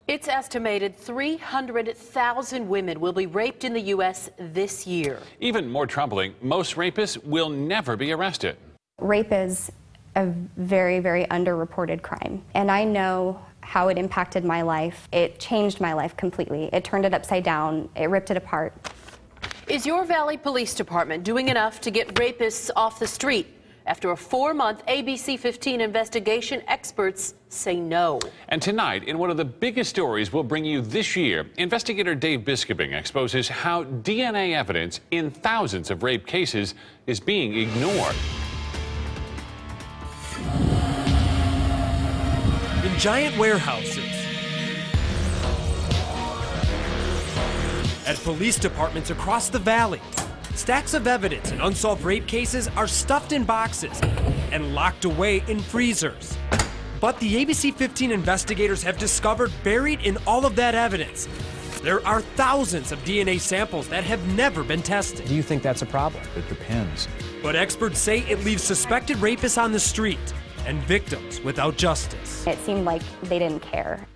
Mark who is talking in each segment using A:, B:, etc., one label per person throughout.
A: It's estimated 300,000 women will be raped in the U.S. this year.
B: Even more troubling, most rapists will never be arrested.
C: Rape is a very, very underreported crime, and I know how it impacted my life. It changed my life completely. It turned it upside down. It ripped it apart.
A: Is your Valley Police Department doing enough to get rapists off the street? After a 4-month ABC 15 investigation, experts say no.
B: And tonight, in one of the biggest stories we'll bring you this year, investigator Dave Biskobing exposes how DNA evidence in thousands of rape cases is being ignored.
D: In giant warehouses, at police departments across the valley, stacks of evidence in unsolved rape cases are stuffed in boxes and locked away in freezers. But the ABC 15 investigators have discovered buried in all of that evidence, there are thousands of DNA samples that have never been tested.
E: Do you think that's a problem?
F: It depends.
D: But experts say it leaves suspected rapists on the street and victims without justice.
C: It seemed like they didn't care.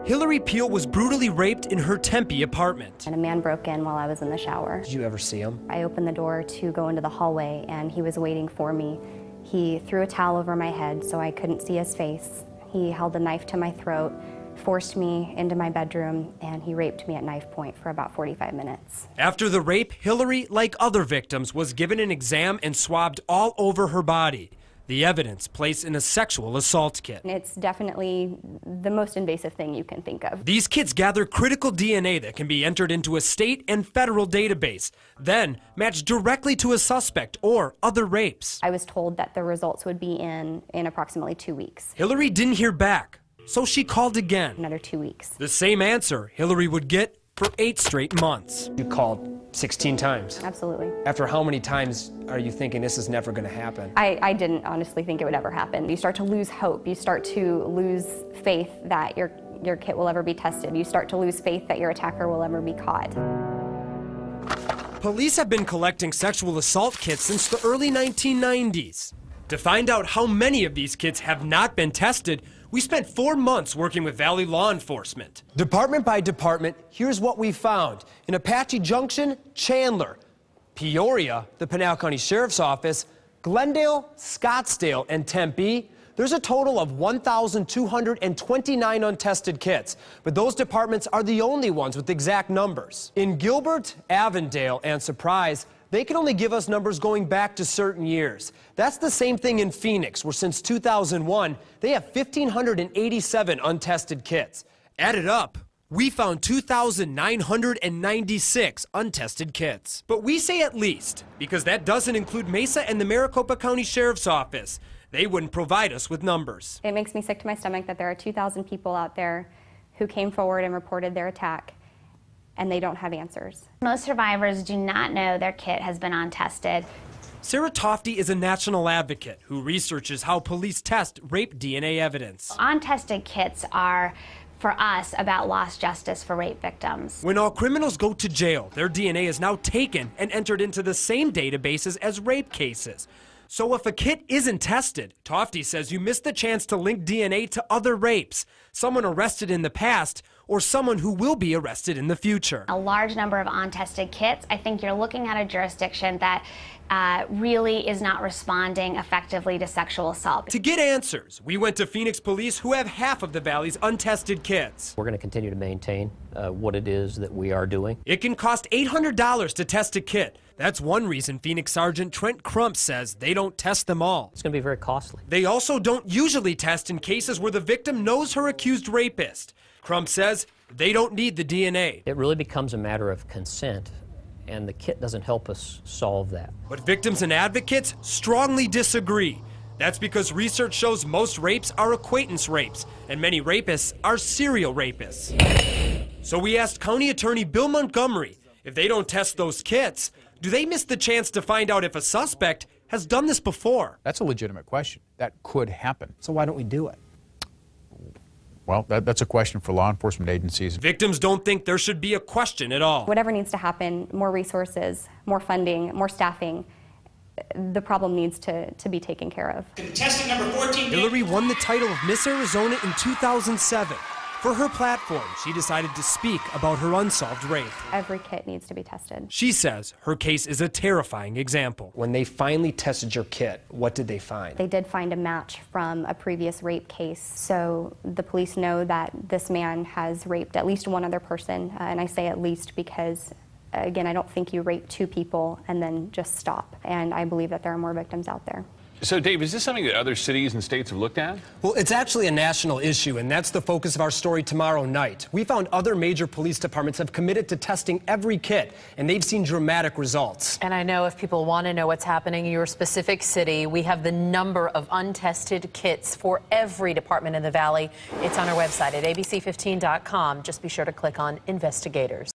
D: Hillary Peel was brutally raped in her Tempe apartment.
C: And a man broke in while I was in the shower.
E: Did you ever see him?
C: I opened the door to go into the hallway, and he was waiting for me. He threw a towel over my head so I couldn't see his face. He held a knife to my throat, forced me into my bedroom, and he raped me at knife point for about 45 minutes.
D: After the rape, Hillary, like other victims, was given an exam and swabbed all over her body. The evidence placed in a sexual assault kit.
C: It's definitely the most invasive thing you can think of.
D: These kits gather critical DNA that can be entered into a state and federal database, then matched directly to a suspect or other rapes.
C: I was told that the results would be in approximately 2 weeks.
D: Hillary didn't hear back, so she called again.
C: Another 2 weeks.
D: The same answer Hillary would get for 8 straight months.
E: You called 16 times.
C: Absolutely.
E: After how many times are you thinking this is never going to happen?
C: I didn't honestly think it would ever happen. You start to lose hope. You start to lose faith that your kit will ever be tested. You start to lose faith that your attacker will ever be caught.
D: Police have been collecting sexual assault kits since the early 1990s. To find out how many of these kits have not been tested, we spent 4 months working with Valley law enforcement. Department by department, here's what we found. In Apache Junction, Chandler, Peoria, the Pinal County Sheriff's Office, Glendale, Scottsdale, and Tempe, there's a total of 1,229 untested kits, but those departments are the only ones with exact numbers. In Gilbert, Avondale, and Surprise, they can only give us numbers going back to certain years. That's the same thing in Phoenix, where since 2001, they have 1,587 untested kits. Added up, we found 2,996 untested kits. But we say at least, because that doesn't include Mesa and the Maricopa County Sheriff's Office. They wouldn't provide us with numbers.
C: It makes me sick to my stomach that there are 2,000 people out there who came forward and reported their attack, and they don't have answers.
G: Most survivors do not know their kit has been untested.
D: Sarah Tofty is a national advocate who researches how police test rape DNA evidence.
G: Untested kits are, for us, about lost justice for rape victims.
D: When all criminals go to jail, their DNA is now taken and entered into the same databases as rape cases. So if a kit isn't tested, Tofty says you miss the chance to link DNA to other rapes, someone arrested in the past, or someone who will be arrested in the future.
G: A large number of untested kits, I think you're looking at a jurisdiction that really is not responding effectively to sexual assault.
D: To get answers, we went to Phoenix police, who have half of the Valley's untested kits.
H: We're going to continue to maintain what it is that we are doing.
D: It can cost $800 to test a kit. That's one reason Phoenix Sergeant Trent Crump says they don't test them all.
H: It's going to be very costly.
D: They also don't usually test in cases where the victim knows her accused rapist. Crump says they don't need the DNA.
H: It really becomes a matter of consent, and the kit doesn't help us solve that.
D: But victims and advocates strongly disagree. That's because research shows most rapes are acquaintance rapes, and many rapists are serial rapists. So we asked County Attorney Bill Montgomery, if they don't test those kits, do they miss the chance to find out if a suspect has done this before?
F: That's a legitimate question. That could happen.
E: So why don't we do it?
F: Well, that's a question for law enforcement agencies.
D: Victims don't think there should be a question at all.
C: Whatever needs to happen, more resources, more funding, more staffing, the problem needs to be taken care of.
I: Contestant number 14.
D: Hillary won the title of Miss Arizona in 2007. For her platform, she decided to speak about her unsolved rape.
C: Every kit needs to be tested.
D: She says her case is a terrifying example.
E: When they finally tested your kit, what did they find?
C: They did find a match from a previous rape case, so the police know that this man has raped at least one other person, and I say at least because, again, I don't think you rape two people and then just stop, and I believe that there are more victims out there.
B: So, Dave, is this something that other cities and states have looked at?
D: Well, it's actually a national issue, and that's the focus of our story tomorrow night. We found other major police departments have committed to testing every kit, and they've seen dramatic results.
A: And I know if people want to know what's happening in your specific city, we have the number of untested kits for every department in the Valley. It's on our website at abc15.com. Just be sure to click on Investigators.